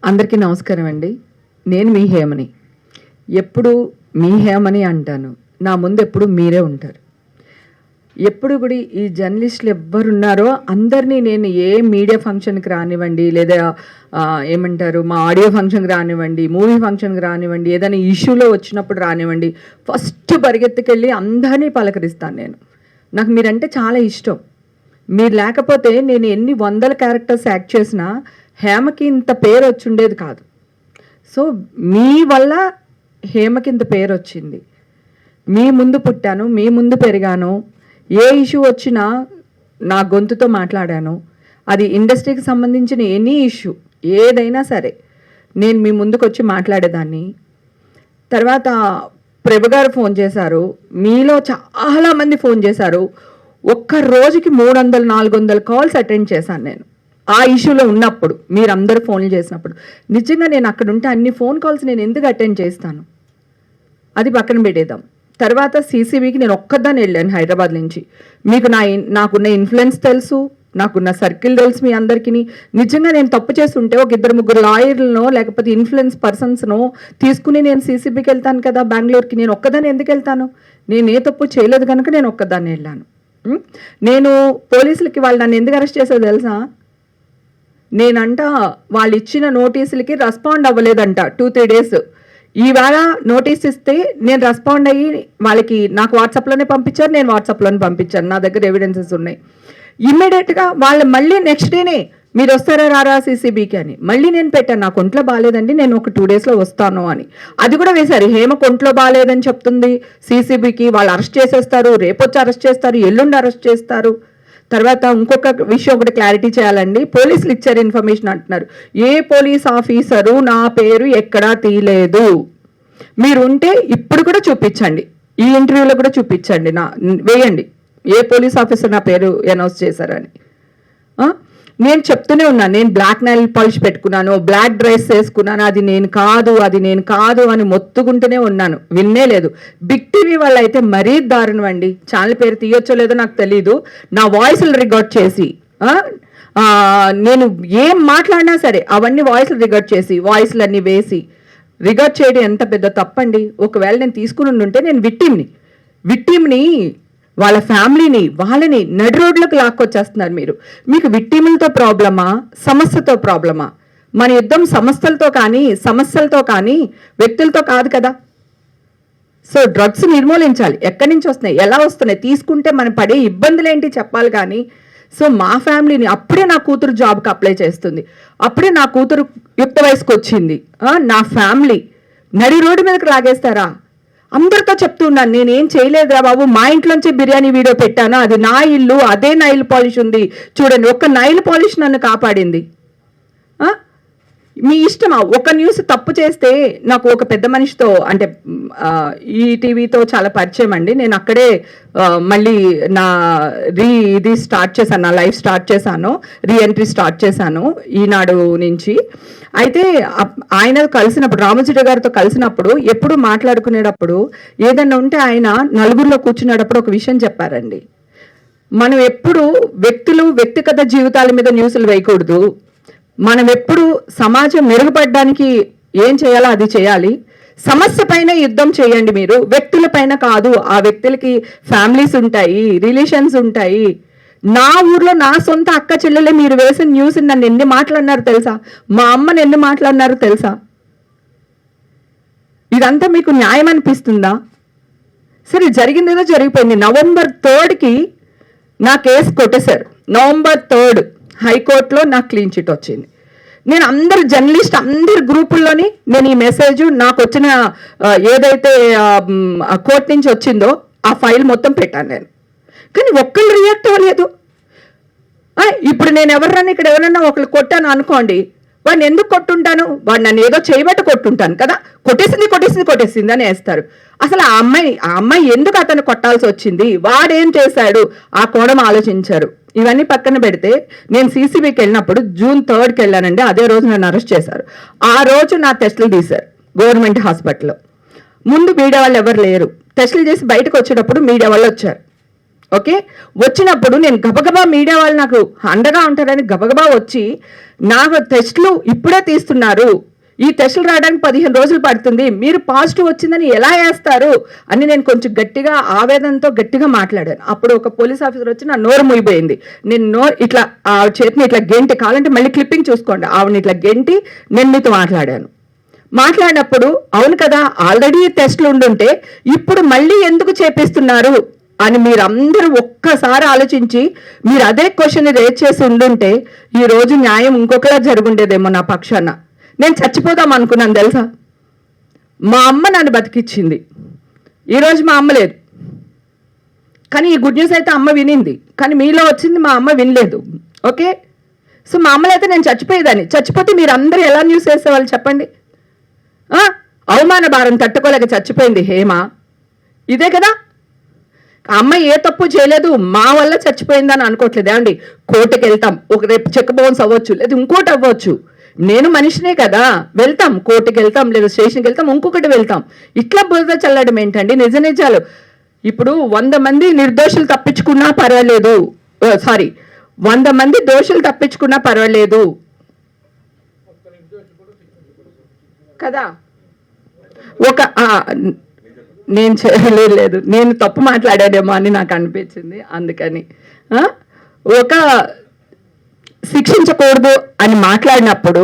అందరికీ నమస్కారం అండి. నేను మీ హేమని. ఎప్పుడు మీ హేమని అంటాను. నా ముందు ఎప్పుడు మీరే ఉంటారు. ఎప్పుడు కూడా ఈ జర్నలిస్టులు ఎవ్వరున్నారో అందరినీ నేను ఏ మీడియా ఫంక్షన్కి రానివ్వండి, లేదా ఏమంటారు మా ఆడియో ఫంక్షన్కి రానివ్వండి, మూవీ ఫంక్షన్కి రానివ్వండి, ఏదైనా ఇష్యూలో వచ్చినప్పుడు రానివ్వండి, ఫస్ట్ పరిగెత్తుకెళ్ళి అందరినీ పలకరిస్తాను నేను. నాకు మీరంటే చాలా ఇష్టం. మీరు లేకపోతే నేను ఎన్ని వందల క్యారెక్టర్స్ యాక్ట్ చేసినా హేమకి ఇంత పేరు వచ్చి ఉండేది కాదు. సో మీ వల్ల హేమకి ఇంత పేరు వచ్చింది. మీ ముందు పుట్టాను, మీ ముందు పెరిగాను. ఏ ఇష్యూ వచ్చినా నా గొంతుతో మాట్లాడాను. అది ఇండస్ట్రీకి సంబంధించిన ఎనీ ఇష్యూ ఏదైనా సరే నేను మీ ముందుకు వచ్చి మాట్లాడేదాన్ని. తర్వాత ప్రభు గారు ఫోన్ చేశారు, మీలో చాలామంది ఫోన్ చేశారు. ఒక్క రోజుకి 300-400 కాల్స్ అటెండ్ చేశాను నేను ఆ ఇష్యూలో ఉన్నప్పుడు. మీరందరూ ఫోన్లు చేసినప్పుడు నిజంగా నేను అక్కడ ఉంటే అన్ని ఫోన్ కాల్స్ నేను ఎందుకు అటెండ్ చేస్తాను, అది పక్కన పెట్టేద్దాం. తర్వాత సీసీబీకి నేను ఒక్కదాన్ని వెళ్ళాను హైదరాబాద్ నుంచి. మీకు నాకున్న ఇన్ఫ్లుయెన్స్ తెలుసు, నాకున్న సర్కిల్ తెలుసు మీ అందరికీ. నిజంగా నేను తప్పు చేస్తుంటే ఒక 2-3 లాయర్లనో లేకపోతే ఇన్ఫ్లుయెన్స్ పర్సన్స్నో తీసుకుని నేను సీసీబీకి వెళ్తాను కదా బెంగళూరుకి. నేను ఒక్కదాన్ని ఎందుకు వెళ్తాను? నేను ఏ తప్పు చేయలేదు కనుక నేను ఒక్కదాన్ని వెళ్ళాను. నేను పోలీసులకి వాళ్ళు నన్ను ఎందుకు అరెస్ట్ చేసేది తెలుసా? నేనంట వాళ్ళు ఇచ్చిన నోటీసులకి రెస్పాండ్ అవ్వలేదంట 2-3 days. ఈవేళ నోటీస్ ఇస్తే నేను రెస్పాండ్ అయ్యి వాళ్ళకి నాకు వాట్సాప్లోనే పంపించారు, నేను వాట్సాప్లోనే పంపించాను. నా దగ్గర ఎవిడెన్సెస్ ఉన్నాయి. ఇమ్మీడియట్గా వాళ్ళు మళ్ళీ నెక్స్ట్ డేనే మీరు వస్తారా రారా సీసీబీకి అని మళ్ళీ నేను పెట్టాను. నాకు ఒంట్లో బాగాలేదండి, నేను ఒక 2 daysలో వస్తాను అని. అది కూడా వేశారు. హేమకు ఒంట్లో బాగాలేదని చెప్తుంది సీసీబీకి, వాళ్ళు అరెస్ట్ చేసేస్తారు, రేపొచ్చి అరెస్ట్ చేస్తారు, ఎల్లుండి అరెస్ట్ చేస్తారు. తర్వాత ఇంకొక విషయం ఒకటి క్లారిటీ చేయాలండి. పోలీసులు ఇచ్చారు ఇన్ఫర్మేషన్ అంటున్నారు. ఏ పోలీస్ ఆఫీసరు నా పేరు ఎక్కడా తీయలేదు. మీరు ఉంటే ఇప్పుడు కూడా చూపించండి, ఈ ఇంటర్వ్యూలో కూడా చూపించండి, వేయండి ఏ పోలీస్ ఆఫీసర్ నా పేరు అనౌన్స్ చేశారని. నేను చెప్తూనే ఉన్నాను, నేను బ్లాక్ నెయిల్ పాలిష్ పెట్టుకున్నాను, బ్లాక్ డ్రెస్ వేసుకున్నాను, అది నేను కాదు అని మొత్తుకుంటూనే ఉన్నాను. విన్నే లేదు. బిగ్ టీవీ వాళ్ళు అయితే మరీ దారుణం అండి. ఛానల్ పేరు తీయొచ్చో లేదో నాకు తెలీదు. నా వాయిస్లు రికార్డ్ చేసి నేను ఏం మాట్లాడినా సరే అవన్నీ వాయిస్లు రికార్డ్ చేసి వాయిస్లు అన్నీ వేసి రికార్డ్ చేయడం ఎంత పెద్ద తప్పండి. ఒకవేళ నేను తీసుకుని ఉంటే నేను విక్టిమ్ని వాళ్ళ ఫ్యామిలీని వాళ్ళని నడి రోడ్లకు లాక్కొచ్చేస్తున్నారు మీరు. మీకు విక్టిములతో ప్రాబ్లమా, సమస్యతో ప్రాబ్లమా? మన యుద్ధం సమస్యలతో కానీ వ్యక్తులతో కాదు కదా. సో డ్రగ్స్ నిర్మూలించాలి. ఎక్కడి నుంచి వస్తున్నాయి, ఎలా వస్తున్నాయి, తీసుకుంటే మనం పడే ఇబ్బందులు ఏంటి చెప్పాలి కానీ. సో మా ఫ్యామిలీని అప్పుడే నా కూతురు జాబ్కి అప్లై చేస్తుంది, అప్పుడే నా కూతురు యుక్త వయసుకు వచ్చింది. నా ఫ్యామిలీ నడి రోడ్డు మీదకి లాగేస్తారా? అందరితో చెప్తున్నాను, నేనేం చేయలేదురా బాబు, మా ఇంట్లోంచే బిర్యానీ వీడియో పెట్టాను, అది నా ఇల్లు, అదే నైల్ పాలిష్ ఉంది చూడండి. ఒక్క నైల్ పాలిష్ నన్ను కాపాడింది. మీ ఇష్టమా? ఒక న్యూస్ తప్పు చేస్తే నాకు ఒక పెద్ద మనిషితో అంటే ఈ టీవీతో చాలా పరిచయం అండి. నేను అక్కడే మళ్ళీ నా ఇది స్టార్ట్ చేశాను, నా లైఫ్ స్టార్ట్ చేశాను, రీఎంట్రీ స్టార్ట్ చేశాను ఈనాడు నుంచి. అయితే ఆయన కలిసినప్పుడు, రామోజీ గారితో కలిసినప్పుడు ఎప్పుడు మాట్లాడుకునేటప్పుడు ఏదన్నా ఉంటే ఆయన నలుగురిలో కూర్చునేటప్పుడు ఒక విషయం చెప్పారండి. మనం ఎప్పుడు వ్యక్తిగత జీవితాల మీద న్యూస్లు వేయకూడదు. మనం ఎప్పుడు సమాజం మెరుగుపడడానికి ఏం చేయాలో అది చేయాలి. సమస్య పైన యుద్ధం చేయండి మీరు, వ్యక్తుల పైన కాదు. ఆ వ్యక్తులకి ఫ్యామిలీస్ ఉంటాయి, రిలేషన్స్ ఉంటాయి. నా ఊర్లో నా సొంత అక్క చెల్లెలే మీరు వేసిన న్యూస్ నన్ను ఎన్ని మాట్లాడినారు తెలుసా? మా అమ్మని ఎన్ని మాట్లాడినారు తెలుసా? ఇదంతా మీకు న్యాయం అనిపిస్తుందా? సరే, జరిగిందేదో జరిగిపోయింది. November 3కి నా కేసు కొట్టేశారు. November 3 హైకోర్టులో నాకు క్లీన్ చిట్ వచ్చింది. నేను అందరు జర్నలిస్ట్ అందరి గ్రూపుల్లోని నేను ఈ మెసేజ్ నాకు వచ్చిన ఏదైతే కోర్టు నుంచి వచ్చిందో ఆ ఫైల్ మొత్తం పెట్టాను నేను. కానీ ఒక్కళ్ళు రియాక్ట్ అవ్వలేదు. ఇప్పుడు నేను ఎవరన్నా ఎవరన్నా ఒకళ్ళు కొట్టాను అనుకోండి, వాడిని ఎందుకు కొట్టుంటాను? వాడు నన్ను ఏదో చేయబట్టి కొట్టుంటాను కదా, కొట్టేసింది అని వేస్తారు. అసలు ఆ అమ్మాయి ఎందుకు అతను కొట్టాల్సి వచ్చింది, వాడేం చేశాడు, ఆ కోణం ఆలోచించారు. ఇవన్నీ పక్కన పెడితే నేను సీసీబీకి వెళ్ళినప్పుడు June 3కి వెళ్ళానండి. అదే రోజు నన్ను అరెస్ట్ చేశారు. ఆ రోజు నా టెస్టులు తీశారు గవర్నమెంట్ హాస్పిటల్లో. ముందు మీడియా వాళ్ళు ఎవరు లేరు. టెస్టులు చేసి బయటకు వచ్చేటప్పుడు మీడియా వాళ్ళు వచ్చారు. ఓకే, వచ్చినప్పుడు నేను గబగబా మీడియా వాళ్ళు నాకు అండగా ఉంటారని గబగబా వచ్చి నాకు టెస్టులు ఇప్పుడే తీస్తున్నారు, ఈ టెస్టులు రావడానికి 15 రోజులు పడుతుంది, మీరు పాజిటివ్ వచ్చిందని ఎలా వేస్తారు అని నేను కొంచెం గట్టిగా ఆవేదనతో గట్టిగా మాట్లాడాను. అప్పుడు ఒక పోలీస్ ఆఫీసర్ వచ్చి నా నోరు మూయిపోయింది. నేను నోరు ఇట్లా ఆ చేతిని ఇట్లా గెంటి, కావాలంటే మళ్ళీ క్లిప్పింగ్ చూసుకోండి, ఆవిడని ఇట్లా గెంటి నేను మీతో మాట్లాడినప్పుడు అవును కదా ఆల్రెడీ టెస్టులు ఉండుంటే ఇప్పుడు మళ్ళీ ఎందుకు చేపిస్తున్నారు అని మీరందరూ ఒక్కసారి ఆలోచించి మీరు అదే క్వశ్చన్ రేజ్ చేసి ఉండుంటే ఈ రోజు న్యాయం ఇంకొకలా జరుగుండేదేమో నా పక్షాన. నేను చచ్చిపోదాం అనుకున్నాను తెలుసా. మా అమ్మ నన్ను బతికిచ్చింది, ఈరోజు మా అమ్మ లేదు. కానీ ఈ గుడ్ న్యూస్ అయితే అమ్మ వినింది, కానీ మీలో వచ్చింది మా అమ్మ వినలేదు. ఓకే, సో మా అమ్మలో అయితే నేను చచ్చిపోయేదాన్ని. చచ్చిపోతే మీరు అందరూ ఎలా న్యూస్ వేసేవాళ్ళు చెప్పండి. అవమాన భారం తట్టుకోలేక చచ్చిపోయింది హేమ, ఇదే కదా. అమ్మాయి ఏ తప్పు చేయలేదు, మా వల్ల చచ్చిపోయిందని అనుకోవట్లేదు. ఏమండి కోర్టుకి వెళ్తాం, ఒక రేపు చెక్ బౌన్స్ అవ్వచ్చు, లేదా ఇంకోటి అవ్వచ్చు, నేను మనిషినే కదా, వెళ్తాం కోర్టుకి వెళ్తాం, లేదా స్టేషన్కి వెళ్తాం, ఇంకొకటి వెళ్తాం. ఇట్లా బురద చల్లడం ఏంటండి? నిజాలు ఇప్పుడు 100 మంది నిర్దోషులు తప్పించుకున్నా పర్వాలేదు, 100 మంది దోషులు తప్పించుకున్నా పర్వాలేదు కదా. నేను చేయలేదు, నేను తప్పు మాట్లాడానేమో అని నాకు అనిపించింది. అందుకని ఒక శిక్షించకూడదు అని మాట్లాడినప్పుడు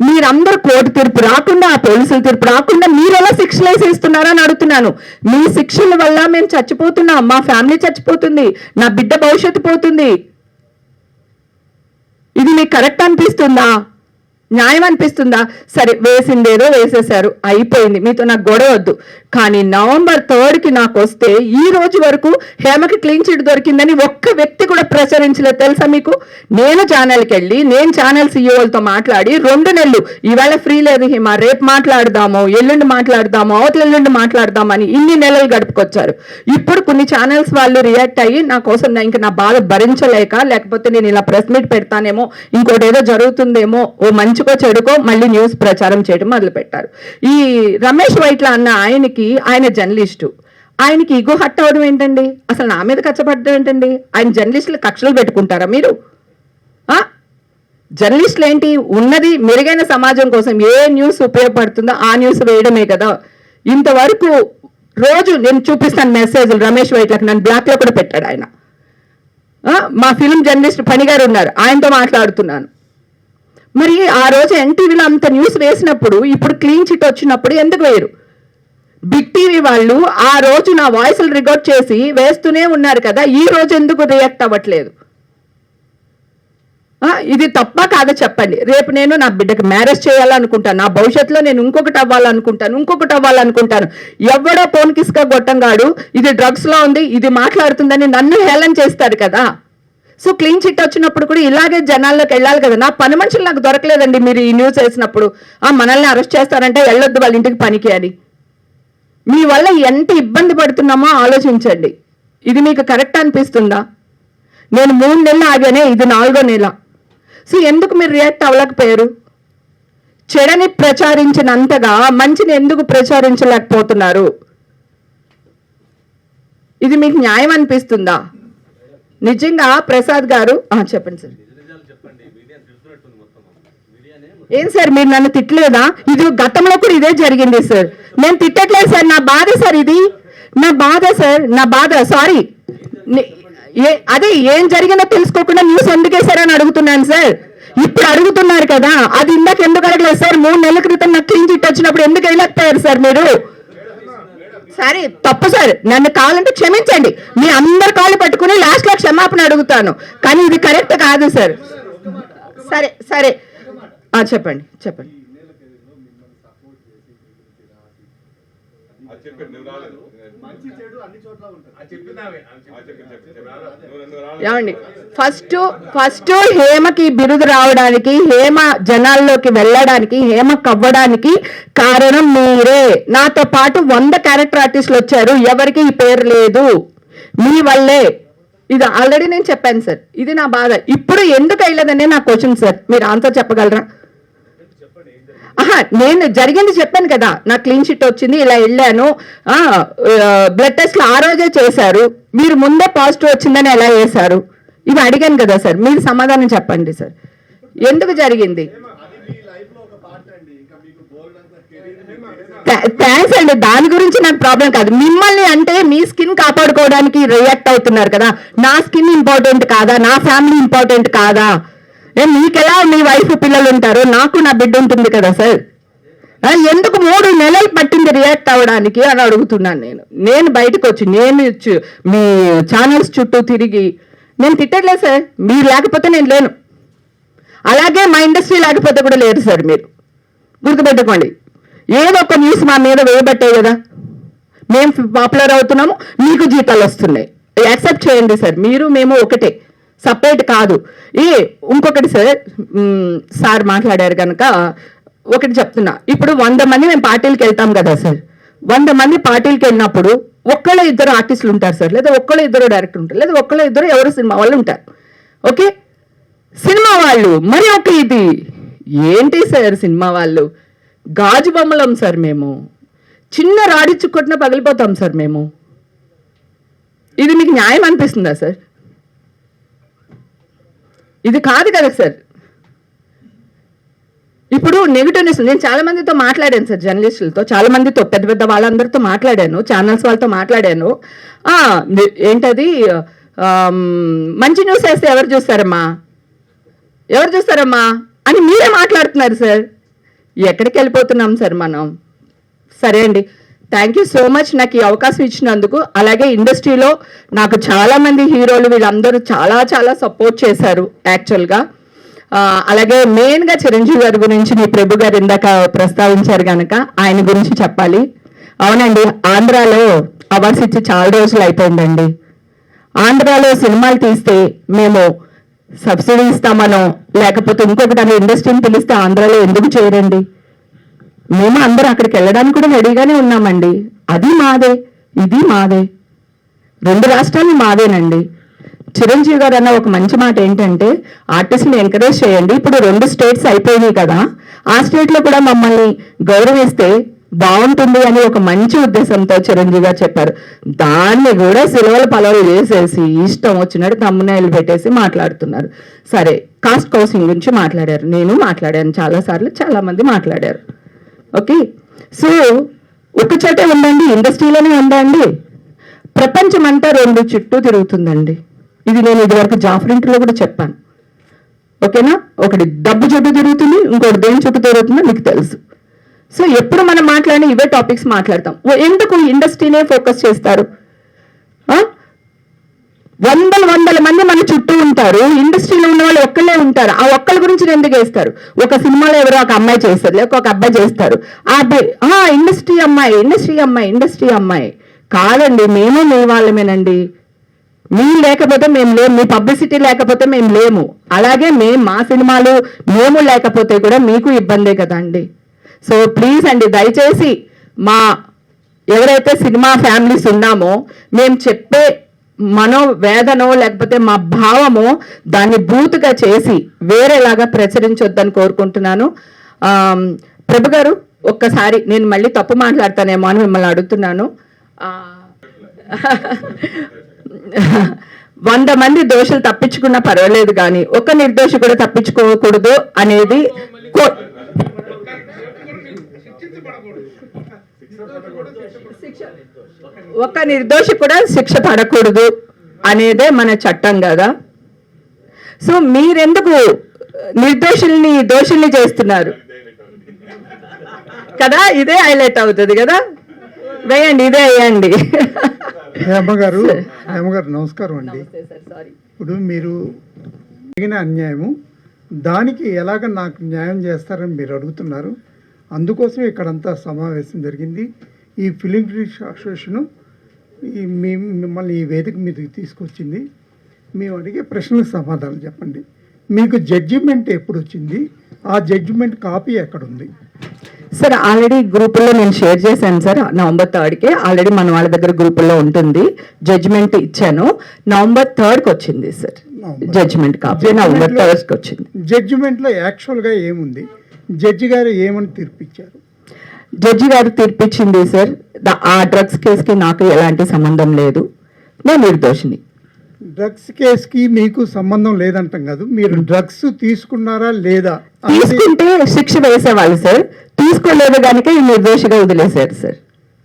మీరందరూ కోర్టు తీర్పు రాకుండా, ఆ పోలీసుల తీర్పు రాకుండా మీరు ఎలా శిక్షలు వేసేస్తున్నారని అడుగుతున్నాను. మీ శిక్షల వల్ల మేము చచ్చిపోతున్నాం, మా ఫ్యామిలీ చచ్చిపోతుంది, నా బిడ్డ భవిష్యత్తు పోతుంది. ఇది మీకు కరెక్ట్ అనిపిస్తుందా? న్యాయం అనిపిస్తుందా? సరే, వేసిందేదో వేసేశారు, అయిపోయింది, మీతో నాకు గొడవ వద్దు. కానీ November 3కి నాకు వస్తే ఈ రోజు వరకు హేమకి క్లీన్ చిట్ దొరికిందని ఒక్క వ్యక్తి కూడా ప్రచురించలేదు తెలుసా మీకు. నేను ఛానల్కి వెళ్ళి, నేను ఛానల్ సీఈఓలతో మాట్లాడి 2 నెలలు, ఈవేళ ఫ్రీ లేదు హేమ, రేపు మాట్లాడదాము, ఎల్లుండి మాట్లాడదాము, అవతల ఎల్లుండి మాట్లాడదామని ఇన్ని నెలలు గడుపుకొచ్చారు. ఇప్పుడు కొన్ని ఛానల్స్ వాళ్ళు రియాక్ట్ అయ్యి నా కోసం ఇంకా నా బాధ భరించలేక, లేకపోతే నేను ఇలా ప్రెస్ మీట్ పెడతానేమో, ఇంకోటి ఏదో జరుగుతుందేమో, ఓ మంచికో చెడుకో మళ్ళీ న్యూస్ ప్రచారం చేయడం మొదలు పెట్టారు. ఈ రమేష్ వైట్ల అన్న ఆయన జర్నలిస్టు, ఆయనకి ఇగో హట్ అవడం ఏంటండి? అసలు నా మీద కచ్చపడడం ఏంటండి? ఆయన జర్నలిస్టులు కక్షలు పెట్టుకుంటారా మీరు? జర్నలిస్టులు ఏంటి, ఉన్నది మెరుగైన సమాజం కోసం ఏ న్యూస్ ఉపయోగపడుతుందో ఆ న్యూస్ వేయడమే కదా. ఇంతవరకు రోజు నేను చూపిస్తాను మెసేజ్లు రమేష్ వైట్లకు, నన్ను బ్లాక్లో కూడా పెట్టాడు ఆయన. మా ఫిల్మ్ జర్నలిస్ట్ పని గారు ఉన్నారు, ఆయనతో మాట్లాడుతున్నాను. మరి ఆ రోజు ఎన్టీవీలో అంత న్యూస్ వేసినప్పుడు, ఇప్పుడు క్లీన్ చిట్ వచ్చినప్పుడు ఎందుకు వేయరు? బిగ్ టీవీ వాళ్ళు ఆ రోజు నా వాయిస్లు రికార్డ్ చేసి వేస్తూనే ఉన్నారు కదా, ఈ రోజు ఎందుకు రియాక్ట్ అవ్వట్లేదు? ఇది తప్ప కాదా చెప్పండి. రేపు నేను నా బిడ్డకి మ్యారేజ్ చేయాలనుకుంటాను, నా భవిష్యత్తులో నేను ఇంకొకటి అవ్వాలనుకుంటాను. ఎవడో ఫోన్ కిస్కా గొట్టంగాడు ఇది డ్రగ్స్లో ఉంది, ఇది మాట్లాడుతుందని నన్ను హేళన చేస్తారు కదా. సో క్లీన్ చిట్ వచ్చినప్పుడు కూడా ఇలాగే జనాల్లోకి వెళ్ళాలి కదా. నా పని మనుషులు నాకు దొరకలేదండి. మీరు ఈ న్యూస్ వేసినప్పుడు మనల్ని అరెస్ట్ చేస్తారంటే వెళ్ళొద్దు వాళ్ళ ఇంటికి పనికి అని. మీ వల్ల ఎంత ఇబ్బంది పడుతున్నామో ఆలోచించండి. ఇది మీకు కరెక్ట్ అనిపిస్తుందా? నేను 3 నెలలు ఆగానే, ఇది 4వ నెల. సో ఎందుకు మీరు రియాక్ట్ అవ్వలేకపోయారు? చెడని ప్రచారించినంతగా మంచిని ఎందుకు ప్రచారించలేకపోతున్నారు? ఇది మీకు న్యాయం అనిపిస్తుందా? నిజంగా ప్రసాద్ గారు చెప్పండి సార్. ఏం సార్ మీరు నన్ను తిట్టలేదా? ఇది గతంలో కూడా ఇదే జరిగింది సార్. నేను తిట్టట్లేదు సార్, నా బాధ సార్, ఇది నా బాధ సార్, నా బాధ. సారీ, అదే ఏం జరిగిందో తెలుసుకోకుండా న్యూస్ ఎందుకు వేశారని అడుగుతున్నాను సార్. ఇప్పుడు అడుగుతున్నారు కదా, అది ఇందాక ఎందుకు అడగలేదు సార్? 3 నెలల క్రితం నాకు క్లీన్ చిట్ వచ్చినప్పుడు ఎందుకు వెళ్ళకపోయారు సార్ మీరు? సరే తప్పు సార్, నన్ను కావాలంటే క్షమించండి, మీ అందరు కాళ్ళు పట్టుకుని లాస్ట్లో క్షమాపణ అడుగుతాను, కానీ ఇది కరెక్ట్ కాదు సార్. సరే సరే చెప్పండి. ఏమండి, ఫస్ట్ హేమకి బిరుదు రావడానికి, హేమ జనాల్లోకి వెళ్ళడానికి, హేమ కవ్వడానికి కారణం మీరే. నాతో పాటు 100 క్యారెక్టర్ ఆర్టిస్టులు వచ్చారు, ఎవరికి ఈ పేరు లేదు, మీ వల్లే. ఇది ఆల్రెడీ నేను చెప్పాను సార్, ఇది నా బాధ. ఇప్పుడు ఎందుకు అయ్యలేదనే నా క్వశ్చన్ సార్, మీరు ఆన్సర్ చెప్పగలరా? నేను జరిగింది చెప్పాను కదా, నా క్లీన్ చిట్ వచ్చింది, ఇలా వెళ్ళాను, బ్లడ్ టెస్ట్లు ఆ రోజే చేశారు, మీరు ముందే పాజిటివ్ వచ్చిందని ఎలా చేశారు? ఇవి అడిగాను కదా సార్, మీరు సమాధానం చెప్పండి సార్. ఎందుకు జరిగింది? థ్యాంక్స్ అండి, దాని గురించి నాకు ప్రాబ్లం కాదు. మిమ్మల్ని అంటే మీ స్కిన్ కాపాడుకోవడానికి రియాక్ట్ అవుతున్నారు కదా, నా స్కిన్ ఇంపార్టెంట్ కాదా, నా ఫ్యామిలీ ఇంపార్టెంట్ కాదా? మీకెలా మీ వైఫ్ పిల్లలు ఉంటారు, నాకు నా బిడ్డ ఉంటుంది కదా సార్. ఎందుకు 3 నెలలు పట్టింది రియాక్ట్ అవ్వడానికి అని అడుగుతున్నాను నేను బయటకు వచ్చి, నేను మీ ఛానల్స్ చుట్టూ తిరిగి నేను తిట్టట్లేదు సార్, మీరు లేకపోతే నేను లేను, అలాగే మా ఇండస్ట్రీ లేకపోతే కూడా లేరు సార్. మీరు గుర్తుపెట్టుకోండి, ఏదో ఒక న్యూస్ మా మీద వేయబట్టే కదా మేము పాపులర్ అవుతున్నాము, మీకు జీతాలు వస్తున్నాయి. యాక్సెప్ట్ చేయండి సార్, మీరు మేము ఒకటే, సపరేట్ కాదు. ఇంకొకటి సార్ మాట్లాడారు కనుక ఒకటి చెప్తున్నా. ఇప్పుడు 100 మంది మేము పార్టీలకు వెళ్తాం కదా సార్, 100 మంది పార్టీలకు వెళ్ళినప్పుడు ఒక్కళ్ళో ఇద్దరు ఆర్టిస్టులు ఉంటారు సార్, లేదా ఒక్కళ్ళో ఇద్దరు డైరెక్టర్ ఉంటారు, లేదా ఒక్కళ్ళో ఇద్దరు ఎవరు సినిమా వాళ్ళు ఉంటారు. ఓకే, సినిమా వాళ్ళు మరి ఒక ఇది ఏంటి సార్, సినిమా వాళ్ళు గాజు బొమ్మలం సార్, మేము చిన్న రాడిచ్చు కొట్టిన పగిలిపోతాం సార్ మేము. ఇది మీకు న్యాయం అనిపిస్తుందా సార్? ఇది కాదు కదా సార్. ఇప్పుడు నెగిటివ్నెస్, నేను చాలా మందితో మాట్లాడాను సార్, జర్నలిస్టులతో, చాలా మందితో, పెద్ద పెద్ద వాళ్ళందరితో మాట్లాడాను, ఛానల్స్ వాళ్ళతో మాట్లాడాను. ఏంటది, మంచి న్యూస్ వేస్తే ఎవరు చూస్తారమ్మా అని మీరే మాట్లాడుతున్నారు సార్. ఎక్కడికి వెళ్ళిపోతున్నాం సార్ మనం? సరే అండి, థ్యాంక్ యూ సో మచ్ నాకు ఈ అవకాశం ఇచ్చినందుకు. అలాగే ఇండస్ట్రీలో నాకు చాలామంది హీరోలు వీళ్ళందరూ చాలా చాలా సపోర్ట్ చేశారు యాక్చువల్గా. అలాగే మెయిన్గా చిరంజీవి గారి గురించి మీ ప్రభు గారు ఇందాక ప్రస్తావించారు కనుక ఆయన గురించి చెప్పాలి. అవునండి, ఆంధ్రాలో అవార్డ్స్ ఇచ్చి చాలా రోజులు అయిపోయిందండి. ఆంధ్రాలో సినిమాలు తీస్తే మేము సబ్సిడీ ఇస్తామనో లేకపోతే ఇంకొకటి అనే ఇండస్ట్రీని పిలిస్తే ఆంధ్రాలో ఎందుకు చేయరండి? మేము అందరూ అక్కడికి వెళ్ళడానికి కూడా రెడీగానే ఉన్నామండి. అది మాదే, ఇది మాదే, 2 రాష్ట్రాలు మాదేనండి. చిరంజీవి గారు అన్న ఒక మంచి మాట ఏంటంటే ఆర్టిస్ట్ని ఎంకరేజ్ చేయండి. ఇప్పుడు 2 స్టేట్స్ అయిపోయినాయి కదా, ఆ స్టేట్లో కూడా మమ్మల్ని గౌరవిస్తే బాగుంటుంది అని ఒక మంచి ఉద్దేశంతో చిరంజీవి గారు చెప్పారు. దాన్ని కూడా సిలవల పలవలు వేసేసి ఇష్టం వచ్చినట్టు తమ్మునేలు పెట్టేసి మాట్లాడుతున్నారు. సరే, కాస్ట్ కౌన్సిలింగ్ గురించి మాట్లాడారు, నేను మాట్లాడాను చాలాసార్లు, చాలా మంది మాట్లాడారు. ఓకే, సో ఒక చోటే ఉండండి, ఇండస్ట్రీలోనే ఉండండి. ప్రపంచం అంతా 2 చుట్టూ తిరుగుతుందండి. ఇది నేను ఇదివరకు జాఫర్ ఇంటర్లో కూడా చెప్పాను. ఓకేనా, ఒకటి డబ్బు చుట్టూ తిరుగుతుంది, ఇంకోటి దేని చుట్టూ తిరుగుతుందో మీకు తెలుసు. సో ఎప్పుడు మనం మాట్లాడిన ఇవే టాపిక్స్ మాట్లాడతాం. ఎందుకు ఇండస్ట్రీనే ఫోకస్ చేస్తారు? వందల మంది మన చుట్టూ ఉంటారు, ఇండస్ట్రీలో ఉన్న వాళ్ళు ఒక్కళ్ళే ఉంటారు. ఆ ఒక్కళ్ళ గురించి ఎందుకు వేస్తారు? ఒక సినిమాలో ఎవరో ఒక అమ్మాయి చేస్తారు, లేక ఒక అబ్బాయి చేస్తారు, ఆ అబ్బాయి ఇండస్ట్రీ అమ్మాయి కాదండి. మేము మీ వాళ్ళమేనండి. మీరు లేకపోతే మేము లేము, మీ పబ్లిసిటీ లేకపోతే మేము లేము. అలాగే మా సినిమాలు మేము లేకపోతే కూడా మీకు ఇబ్బందే కదా అండి. సో ప్లీజ్ అండి, దయచేసి మా ఎవరైతే సినిమా ఫ్యామిలీస్ ఉన్నామో మేము చెప్పే మనోవేదనో లేకపోతే మా భావమో దాన్ని బూతుగా చేసి వేరేలాగా ప్రచురించొద్దని కోరుకుంటున్నాను. ప్రభు గారు, ఒక్కసారి నేను మళ్ళీ తప్పు మాట్లాడతానేమో అని మిమ్మల్ని అడుగుతున్నాను. 100 మంది దోషులు తప్పించుకున్నా పర్వాలేదు, కానీ ఒక నిర్దోషి కూడా తప్పించుకోకూడదు అనేది ఒక నిర్దోషి కూడా శిక్ష పడకూడదు అనేదే మన చట్టం కదా. సో మీరెందుకు దోషుల్ని చేస్తున్నారు కదా? ఇదే హైలైట్ అవుతుంది కదా. వేయండి, ఇదే వేయండి. హేమగారు నమస్కారం అండి. ఇప్పుడు మీరు జరిగిన అన్యాయము దానికి ఎలాగ నాకు న్యాయం చేస్తారని మీరు అడుగుతున్నారు. అందుకోసం ఇక్కడంతా సమావేశం జరిగింది. ఈ ఫిలిం క్రిటిక్స్ అసోసియేషను మిమ్మల్ని ఈ వేదిక మీదకి తీసుకొచ్చింది. మేము అడిగే ప్రశ్నలకు సమాధానం చెప్పండి. మీకు జడ్జిమెంట్ ఎప్పుడు వచ్చింది? ఆ జడ్జిమెంట్ కాపీ ఎక్కడుంది? సార్, ఆల్రెడీ గ్రూపుల్లో నేను షేర్ చేశాను సార్. నవంబర్ 3కే ఆల్రెడీ మన వాళ్ళ దగ్గర గ్రూపుల్లో ఉంటుంది. జడ్జిమెంట్ ఇచ్చాను. నవంబర్ 3కి వచ్చింది సార్ జడ్జిమెంట్ కాపీ. నవంబర్ 3కి వచ్చింది. జడ్జిమెంట్లో యాక్చువల్గా ఏముంది? జడ్జి గారు ఏమని తీర్పిచ్చారు? జడ్జి గారు తీర్పిచ్చింది సార్, ఆ డ్రగ్స్ కేసుకి నాకు ఎలాంటి సంబంధం లేదు. నేను నిర్దోషిని. డ్రగ్స్ కేసుకి మీకు సంబంధం లేదంటాం కాదు, మీరు డ్రగ్స్ తీసుకున్నారా లేదా తీసుకుంటే శిక్ష వేసేవాళ్ళు సార్, తీసుకోలేదు కనుక ఈ నిర్దోషిగా వదిలేశారు సార్.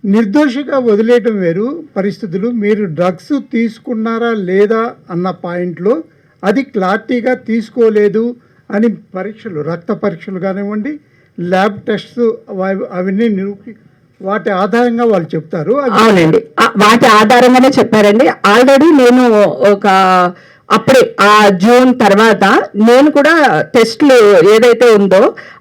నిర్దోషిగా వదిలేయటం వేరు పరిస్థితులు. మీరు డ్రగ్స్ తీసుకున్నారా లేదా అన్న పాయింట్లో అది క్లారిటీగా తీసుకోలేదు అని పరీక్షలు, రక్త పరీక్షలు కానివ్వండి, ల్యాబ్ టెస్ట్స్ అవన్నీ వాటి ఆధారంగా వాళ్ళు చెప్తారు. అవునండి, వాటి ఆధారంగానే చెప్పారండి. ఆల్రెడీ నేను అప్పుడే ఆ జూన్ తర్వాత నేను కూడా టెస్ట్లు ఏదైతే ఉందో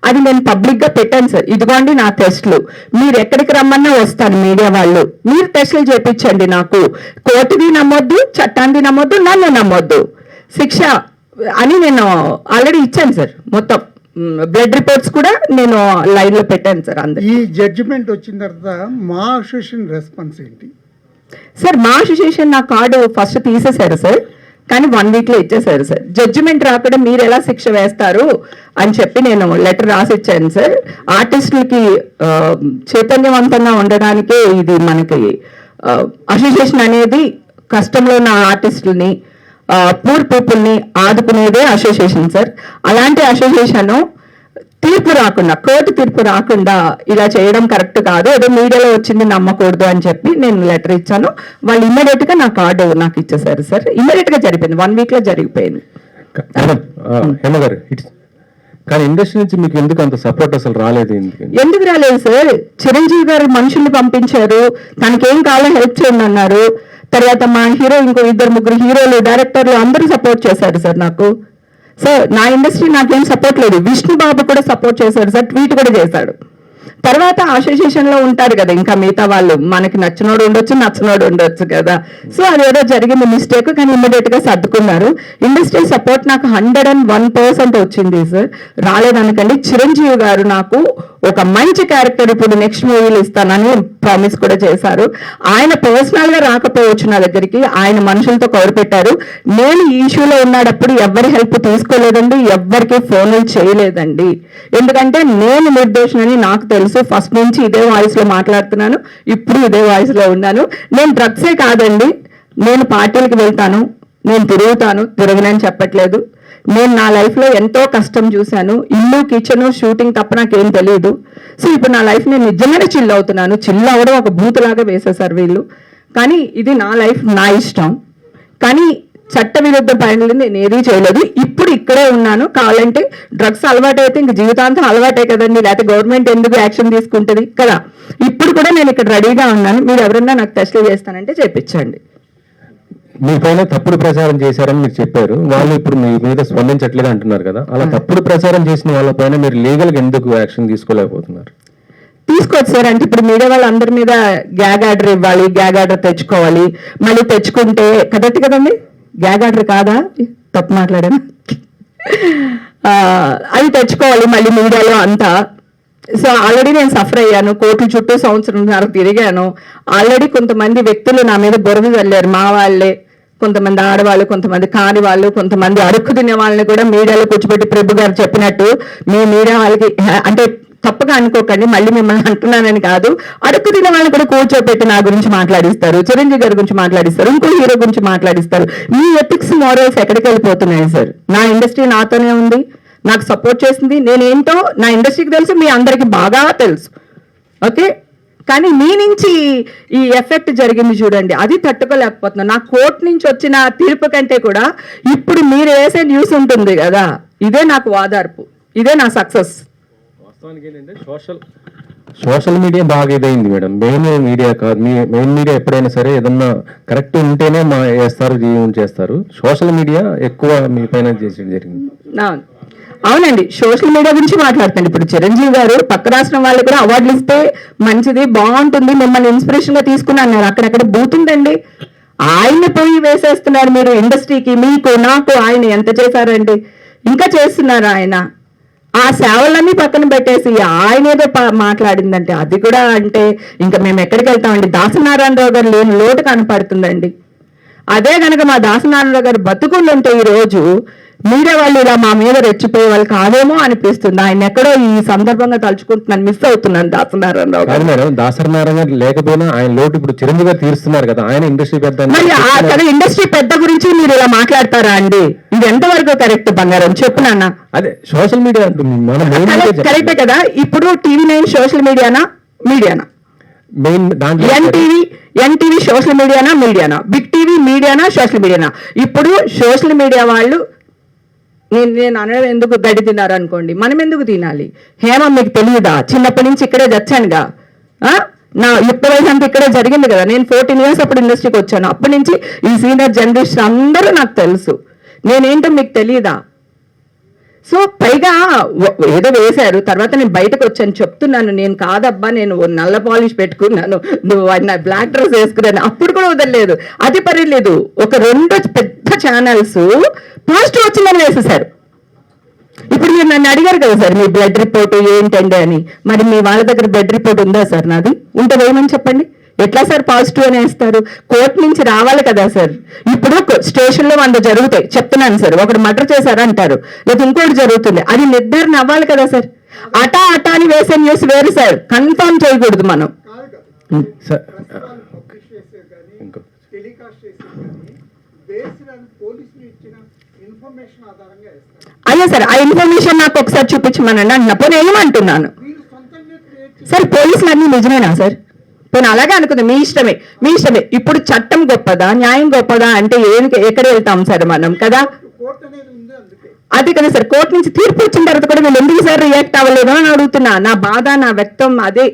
అది నేను పబ్లిక్ గా పెట్టాను సార్. ఇదిగోండి నా టెస్ట్లు, మీరు ఎక్కడికి రమ్మన్నా వస్తాను, మీడియా వాళ్ళు మీరు టెస్టులు చేపించండి, నాకు కోర్టుది నమ్మొద్దు, చట్టాన్ని నమ్మొద్దు, నన్ను నమ్మొద్దు, శిక్ష అని నేను ఆల్రెడీ ఇచ్చాను సార్. మొత్తం బ్లడ్ రిపోర్ట్స్ కూడా నేను లైన్ లో పెట్టాను సార్. అందరు ఈ జడ్జిమెంట్ వచ్చిన తర్వాత మా అసోసియేషన్ రెస్పాన్స్ ఏంటి సార్? మా అసోసియేషన్ నా కార్డు ఫస్ట్ తీసేశారు సార్, కానీ 1 week లో ఇచ్చేసారు సార్. జడ్జిమెంట్ రాకుండా మీరు ఎలా శిక్ష వేస్తారు అని చెప్పి నేను లెటర్ రాసిచ్చాను సార్. ఆర్టిస్టులకి చైతన్యవంతంగా ఉండడానికే ఇది మనకి అసోసియేషన్ అనేది, కష్టంలో ఉన్న ఆర్టిస్టులని, పూర్ పీపుల్ని ఆదుకునేదే అసోసియేషన్ సార్. అలాంటి అసోసియేషన్ తీర్పు రాకుండా, కోర్టు తీర్పు రాకుండా ఇలా చేయడం కరెక్ట్ కాదు, ఏదో మీడియాలో వచ్చింది నమ్మకూడదు అని చెప్పి నేను లెటర్ ఇచ్చాను. వాళ్ళు ఇమ్మీడియట్ గా నా కార్డు నాకు ఇచ్చేసారు సార్. ఇమ్మీడియట్ గా జరిగిపోయింది, 1 week లో జరిగిపోయింది. హేమ గారు, కానీ ఇండస్ట్రీ నుంచి మీకు ఎందుకు అంత సపోర్ట్ అసలు రాలేదు? ఎందుకు రాలేదు సార్? చిరంజీవి గారు మనుషుల్ని పంపించారు, తనకేం కావాలో హెల్ప్ చేయండి అన్నారు. తర్వాత మా హీరో, ఇంకో 2-3 హీరోలు, డైరెక్టర్లు అందరూ సపోర్ట్ చేశారు సార్ నాకు. సార్ నా ఇండస్ట్రీ నాకేం సపోర్ట్ లేదు. విష్ణు బాబు కూడా సపోర్ట్ చేశాడు సార్, ట్వీట్ కూడా చేశాడు. తర్వాత అసోసియేషన్ లో ఉంటారు కదా ఇంకా మిగతా వాళ్ళు, మనకి నచ్చినోడు ఉండొచ్చు, నచ్చనోడు ఉండొచ్చు కదా. సో అదేదో జరిగింది మిస్టేక్, కానీ ఇమ్మీడియట్ గా సర్దుకున్నారు. ఇండస్ట్రీ సపోర్ట్ నాకు 101% వచ్చింది సార్. రాలేదనకండి. చిరంజీవి గారు నాకు ఒక మంచి క్యారెక్టర్ ఇప్పుడు నెక్స్ట్ మూవీలు ఇస్తానని ప్రామిస్ కూడా చేశారు. ఆయన పర్సనల్ గా రాకపోవచ్చు నా దగ్గరికి, ఆయన మనుషులతో కవర్ పెట్టారు. నేను ఈ ఇష్యూలో ఉన్నాడప్పుడు ఎవరి హెల్ప్ తీసుకోలేదండి, ఎవ్వరికి ఫోన్లు చేయలేదండి. ఎందుకంటే నేను నిర్దోషినని నాకు తెలుసు. ఫస్ట్ నుంచి ఇదే వాయిస్ లో మాట్లాడుతున్నాను, ఇప్పుడు ఇదే వాయిస్ లో ఉన్నాను. నేను డ్రగ్సే కాదండి, నేను పార్టీలకు వెళ్తాను, నేను తిరగనని చెప్పట్లేదు. నేను నా లైఫ్ లో ఎంతో కష్టం చూశాను. ఇల్లు, కిచెన్, షూటింగ్ తప్ప నాకేం తెలియదు. సో ఇప్పుడు నా లైఫ్ నేను నిజంగానే చిల్ అవుతున్నాను. చిల్ అవ్వడం ఒక బూతులాగా వేసేసారు వీళ్ళు, కానీ ఇది నా లైఫ్, నా ఇష్టం. కానీ చట్ట విరుద్ధ పనులు నేను ఏదీ చేయలేదు. ఇప్పుడు ఇక్కడే ఉన్నాను. కావాలంటే డ్రగ్స్ అలవాటు అయితే ఇంక జీవితాంతం అలవాటే కదండి, లేకపోతే గవర్నమెంట్ ఎందుకు యాక్షన్ తీసుకుంటుంది కదా. ఇప్పుడు కూడా నేను ఇక్కడ రెడీగా ఉన్నాను. మీరు ఎవరన్నా నాకు టెస్టులు చేస్తానంటే చేపించండి. మీ పైన తప్పుడు ప్రచారం చేశారని మీరు చెప్పారు, వాళ్ళు ఇప్పుడు మీ మీద స్పందించట్లేదు అంటున్నారు కదా. అలా తప్పుడు ప్రచారం చేసిన వాళ్ళపైన మీరు లీగల్ గా ఎందుకు యాక్షన్ తీసుకోలేకపోతున్నారు? తీసుకోవచ్చు సార్. అంటే ఇప్పుడు మీడియా వాళ్ళందరి మీద గ్యాగ్ ఆర్డర్ ఇవ్వాలి, గ్యాగ్ ఆర్డర్ తెచ్చుకోవాలి. మళ్ళీ తెచ్చుకుంటే కరెక్ట్ కదండి, గ్యాగ్ ఆర్డర్ కాదా? తప్పు మాట్లాడాను. అది తెచ్చుకోవాలి మళ్ళీ మీడియాలో అంతా. సో ఆల్రెడీ నేను సఫర్ అయ్యాను, కోర్టుల చుట్టూ 1.5 సంవత్సరం తిరిగాను. ఆల్రెడీ కొంతమంది వ్యక్తులు నా మీద బురద చల్లారు, మా వాళ్ళే, కొంతమంది ఆడవాళ్ళు, కొంతమంది కాని వాళ్ళు, కొంతమంది అడుక్కు తినే వాళ్ళని కూడా మీడియాలో కూర్చోబెట్టి, ప్రభు గారు చెప్పినట్టు మీ మీడియా వాళ్ళకి అంటే తప్పగా అనుకోకండి, మళ్ళీ మిమ్మల్ని అంటున్నానని కాదు, అడుక్కు తినే వాళ్ళని కూడా కూర్చోబెట్టి నా గురించి మాట్లాడిస్తారు, చిరంజీవి గారి గురించి మాట్లాడిస్తారు, ఇంకో హీరో గురించి మాట్లాడిస్తారు. మీ ఎథిక్స్, మోరల్స్ ఎక్కడికి వెళ్ళిపోతున్నాయి సార్? నా ఇండస్ట్రీ నాతోనే ఉంది, నాకు సపోర్ట్ చేసింది. నేనేంటో నా ఇండస్ట్రీకి తెలుసు, మీ అందరికి బాగా తెలుసు, ఓకే. కానీ మీ నుంచి ఈ ఎఫెక్ట్ జరిగింది చూడండి, అది తట్టుకోలేకపోతున్నా. నా కోర్టు నుంచి వచ్చిన తీర్పు కంటే కూడా ఇప్పుడు మీరు వేసే న్యూస్ ఉంటుంది కదా, ఇదే నాకు వాదార్పు, ఇదే నా సక్సెస్. వాస్తవానికి ఏంటంటే సోషల్ మీడియా బాగా ఇదైంది మేడం. మెయిన్ మీడియా కాదు, మెయిన్ మీడియా ఎప్పుడైనా సరే ఏదన్నా కరెక్ట్ ఉంటేనే వేస్తారు, చేస్తారు. సోషల్ మీడియా ఎక్కువ మీ పైన చేసి జరిగింది. అవునండి, సోషల్ మీడియా గురించి మాట్లాడుతాను. ఇప్పుడు చిరంజీవి గారు పక్క రాష్ట్రం వాళ్ళు కూడా అవార్డులు ఇస్తే మంచిది, బాగుంటుంది, మిమ్మల్ని ఇన్స్పిరేషన్ గా తీసుకుని అన్నారు. అక్కడెక్కడ బూతుందండి, ఆయన పోయి వేసేస్తున్నారు మీరు ఇండస్ట్రీకి. మీకు నాకు ఆయన ఎంత చేశారండి, ఇంకా చేస్తున్నారు ఆయన. ఆ సేవలన్నీ పక్కన పెట్టేసి ఆయన ఏదో మాట్లాడిందంటే అది కూడా అంటే ఇంకా మేము ఎక్కడికి వెళ్తామండి? దాసనారాయణరావు గారు లేని లోటు కనపడుతుందండి. అదే కనుక మా దాసనారాయణరావు గారు బతుకులు ఉంటే ఈరోజు మీడియా వాళ్ళు ఇలా మా మీద రెచ్చిపోయే వాళ్ళు కాదేమో అనిపిస్తుంది. ఆయన ఎక్కడో ఈ సందర్భంగా తలుచుకుంటున్నాను, మిస్ అవుతున్నాను దాసనారాయణరావు గారు. కాదు మేడం, దాసనారాయణ గారు లేకపోయినా ఆయన లోటు ఇప్పుడు చిరంజీవి గారు తీరుస్తున్నారు కదా, ఆయన ఇండస్ట్రీ పెద్ద. మరి అక్కడ ఇండస్ట్రీ పెద్ద గురించి మీరు ఇలా మాట్లాడతారా అండి? ఇది ఎంతవరకు కరెక్ట్ బంగారం చెప్పు నాన్న. అదే సోషల్ మీడియా కరెక్టే కదా. ఇప్పుడు TV9 సోషల్ మీడియానా మెయిన్ దాంట్లో ఎన్టీవీ సోషల్ మీడియానా బిగ్ టీవీ మీడియానా సోషల్ మీడియానా? ఇప్పుడు సోషల్ మీడియా వాళ్ళు నేను అనడం ఎందుకు గడ్డి తిన్నారు అనుకోండి, మనం ఎందుకు తినాలి? హేమ మీకు తెలియదా? చిన్నప్పటి నుంచి ఇక్కడే చచ్చానుగా, నా యుక్త వయసు అంతా ఇక్కడే జరిగింది కదా. నేను 14 years అప్పుడు ఇండస్ట్రీకి వచ్చాను. అప్పటి నుంచి ఈ సీనియర్ జనరేషన్ అందరూ నాకు తెలుసు. నేనేంటో మీకు తెలియదా? సో పైగా ఏదో వేశారు, తర్వాత నేను బయటకు వచ్చాను చెప్తున్నాను, నేను కాదబ్బా, నేను నల్ల పాలిష్ పెట్టుకున్నాను, నువ్వు నా బ్లాక్ డ్రెస్ వేసుకున్నాను, అప్పుడు కూడా వదలలేదు. అది పర్లేదు. ఒక 2 పెద్ద ఛానల్స్ పాజిటివ్ వచ్చిందని వేసేసారు. ఇప్పుడు మీరు నన్ను అడిగారు కదా సార్, మీ బ్లడ్ రిపోర్ట్ ఏంటండి అని. మరి మీ వాళ్ళ దగ్గర బ్లడ్ రిపోర్ట్ ఉందా సార్? నాది ఉంటే వేయమని చెప్పండి. ఎట్లా సార్ పాజిటివ్ అని వేస్తారు? కోర్టు నుంచి రావాలి కదా సార్. ఇప్పుడు స్టేషన్లో 100 జరుగుతాయి చెప్తున్నాను సార్. ఒకడు మర్డర్ చేశారంటారు, లేదా ఇంకోటి జరుగుతుంది, అది నిర్ధారణ అవ్వాలి కదా సార్. అటా అని వేసే న్యూస్ వేరు సార్, కన్ఫర్మ్ చేయకూడదు మనం. అయ్యా సార్, ఆ ఇన్ఫర్మేషన్ నాకు ఒకసారి చూపించమనండి అన్న. పోనీ ఏమంటున్నాను సార్, పోలీసులు అన్ని నిజమేనా సార్? పోనీ అలాగే అనుకుంది, మీ ఇష్టమే. ఇప్పుడు చట్టం గొప్పదా, న్యాయం గొప్పదా అంటే ఎక్కడ వెళ్తాం సార్ మనం కదా? అదే కదా సార్, కోర్టు నుంచి తీర్పు వచ్చిన తర్వాత కూడా వీళ్ళు ఎందుకు సార్ రియాక్ట్ అవ్వలేదు అని అడుగుతున్నా. నా బాధ, నా వ్యక్తం అదే.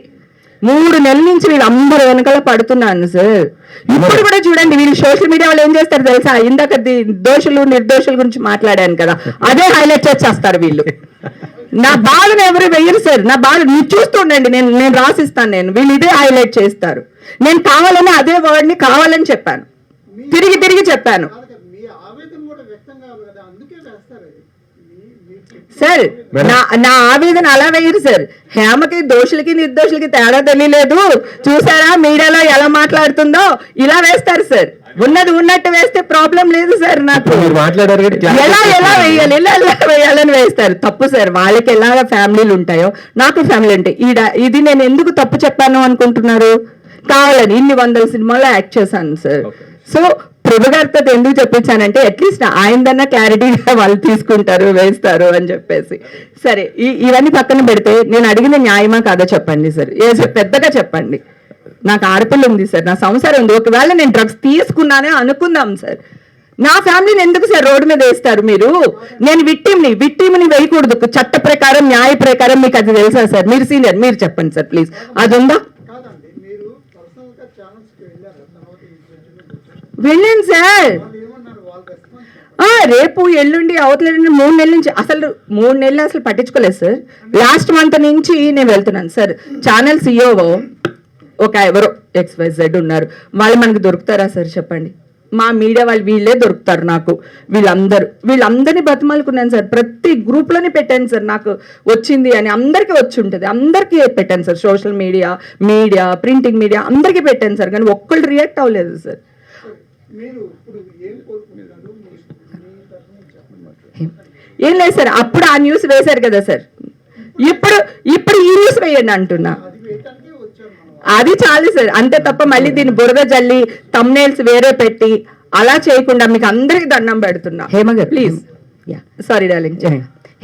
3 నెలల నుంచి వీళ్ళందరూ వెనకాల పడుతున్నాను సార్. ఇప్పుడు కూడా చూడండి, వీళ్ళు సోషల్ మీడియా వాళ్ళు ఏం చేస్తారు తెలుసా? ఇందాక దోషులు నిర్దోషుల గురించి మాట్లాడాను కదా, అదే హైలైట్ చేస్తారు వీళ్ళు. నా బాధను ఎవరు వెయ్యరు సార్. నా బాధ మీరు చూస్తుండండి, నేను రాసిస్తాను. వీళ్ళు ఇదే హైలైట్ చేస్తారు. నేను కావాలని అదే వర్డ్ని కావాలని చెప్పాను, తిరిగి చెప్పాను సార్. నా ఆవేదన అలా వేయరు సార్. హేమకి దోషులకి నిర్దోషులకి తేడా తెలియలేదు, చూసారా మీడియాలో ఎలా మాట్లాడుతుందో, ఇలా వేస్తారు సార్. ఉన్నది ఉన్నట్టు వేస్తే ప్రాబ్లం లేదు సార్. నాకు ఎలా వేయాలని వేస్తారు. తప్పు సార్. వాళ్ళకి ఎలా ఫ్యామిలీలు ఉంటాయో నాకు ఫ్యామిలీ ఉంటాయి. ఇది నేను ఎందుకు తప్పు చెప్పాను అనుకుంటున్నారు? కావాలని ఇన్ని 100 సినిమాల్లో యాక్ట్ చేశాను సార్. సో ప్రభు గారితో ఎందుకు చెప్పించానంటే అట్లీస్ట్ ఆయనదన్నా క్లారిటీగా వాళ్ళు తీసుకుంటారు, వేస్తారు అని చెప్పేసి. సరే, ఇవన్నీ పక్కన పెడితే నేను అడిగిన న్యాయమా కాదో చెప్పండి సార్. పెద్దగా చెప్పండి. నాకు ఆడపిల్ల ఉంది సార్, నా సంసారం ఉంది. ఒకవేళ నేను డ్రగ్స్ తీసుకున్నానే అనుకుందాం సార్, నా ఫ్యామిలీని ఎందుకు సార్ రోడ్డు మీద వేస్తారు మీరు? నేను విక్టిమ్ని వేయకూడదు. చట్ట ప్రకారం, న్యాయ ప్రకారం మీకు అది తెలుసా సార్? మీరు సీనియర్, మీరు చెప్పండి సార్ ప్లీజ్. అది ఉందా? వెళ్ళండి సార్. రేపు ఎల్లుండి అవతల 3 నెలల నుంచి అసలు 3 నెలలు అసలు పట్టించుకోలేదు సార్. లాస్ట్ మంత్ నుంచి నేను వెళ్తున్నాను సార్. ఛానల్ CEO ఒక ఎవరో XYZ ఉన్నారు, వాళ్ళు మనకు దొరుకుతారా సార్ చెప్పండి? మా మీడియా వాళ్ళు వీళ్ళే దొరుకుతారు నాకు. వీళ్ళందరినీ బతిమాలుకున్నాను సార్. ప్రతి గ్రూప్లోనే పెట్టాను సార్, నాకు వచ్చింది అని. అందరికీ వచ్చి ఉంటుంది, అందరికీ పెట్టాను sir. Social media printing media అందరికీ పెట్టాను సార్, కానీ ఒక్కళ్ళు రియాక్ట్ అవ్వలేదు సార్. ఏం లేదు సార్, అప్పుడు ఆ న్యూస్ వేశారు కదా సార్. ఇప్పుడు ఈ న్యూస్ వేయండి అంటున్నా. అది చాలు సార్, అంతే తప్ప మళ్ళీ దీన్ని బురద జల్లి థంబ్నెయిల్స్ వేరే పెట్టి అలా చేయకుండా మీకు అందరికి దండం పెడుతున్నా. హేమ గారు ప్లీజ్. Sorry darling.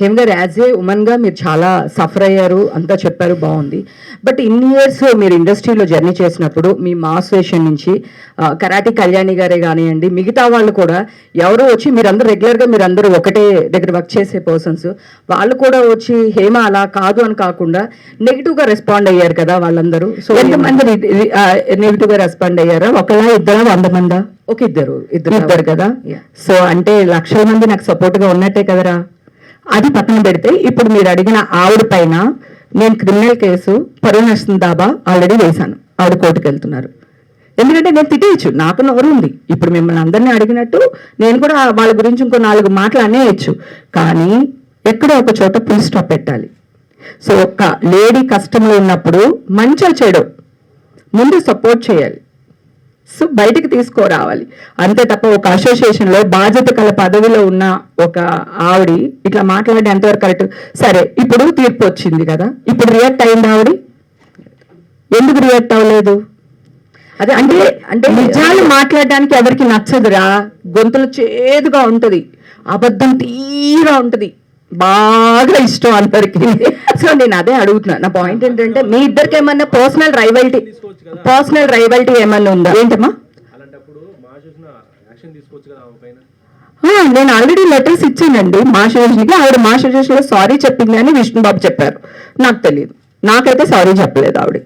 హేమ గారు, యాజ్ ఏ ఉమెన్ గా మీరు చాలా సఫర్ అయ్యారు, అంతా చెప్పారు, బాగుంది. బట్ ఇన్ని ఇయర్స్ మీరు ఇండస్ట్రీలో జర్నీ చేసినప్పుడు మీ మాస్ వేషన్ నుంచి కరాటి కళ్యాణి గారే కానివ్వండి, మిగతా వాళ్ళు కూడా ఎవరో వచ్చి మీరందరూ రెగ్యులర్గా మీరందరూ ఒకటే దగ్గర వర్క్ చేసే పర్సన్స్, వాళ్ళు కూడా వచ్చి హేమ అలా కాదు అని కాకుండా నెగిటివ్గా రెస్పాండ్ అయ్యారు కదా వాళ్ళందరూ. సో ఎంతమంది నెగిటివ్గా రెస్పాండ్ అయ్యారా? ఒకళ్ళ, ఇద్దరా, 100 మందా? ఒక ఇద్దరు కదా. సో అంటే లక్షల మంది నాకు సపోర్ట్గా ఉన్నట్టే కదరా. అది పక్కన పెడితే ఇప్పుడు మీరు అడిగిన ఆవిడ పైన నేను క్రిమినల్ కేసు, పరువు నష్టం దాబా ఆల్రెడీ వేశాను. ఆవిడ కోర్టుకు వెళ్తున్నారు. ఎందుకంటే నేను తిట్టేయచ్చు, నాకు నోరు ఉంది. ఇప్పుడు మిమ్మల్ని అందరినీ అడిగినట్టు నేను కూడా వాళ్ళ గురించి ఇంకో 4 మాటలు అనేయచ్చు. కానీ ఎక్కడో ఒక చోట ఫుల్ స్టాప్ పెట్టాలి. సో ఒక లేడీ కష్టంలో ఉన్నప్పుడు మంచిగా చెడు ముందు సపోర్ట్ చేయాలి. సో బయటికి తీసుకురావాలి అంతే తప్ప ఒక అసోసియేషన్లో బాధ్యత కల పదవిలో ఉన్న ఒక ఆవిడ ఇట్లా మాట్లాడే ఎంతవరకు కరెక్ట్? సరే, ఇప్పుడు తీర్పు వచ్చింది కదా, ఇప్పుడు రియాక్ట్ అయింది ఆవిడ, ఎందుకు రియాక్ట్ అవ్వలేదు? అదే అంటే అంటే నిజాలు మాట్లాడడానికి ఎవరికి నచ్చదురా, గొంతులు చేదుగా ఉంటది, అబద్ధం తీరా ఉంటది, బాగా ఇష్టం అందరికి. సో నేను అదే అడుగుతున్నా. నా పాయింట్ ఏంటంటే మీ ఇద్దరికి ఏమన్నా పర్సనల్ రైవల్టీ ఏమన్నా ఉందా? ఏంటమ్మా? నేను ఆల్రెడీ లెటర్స్ ఇచ్చానండి మా అసోసియేషన్కి. ఆవిడ మా అసోసియేషన్లో సారీ చెప్పింది అని విష్ణుబాబు చెప్పారు, నాకు తెలియదు, నాకైతే సారీ చెప్పలేదు ఆవిడ.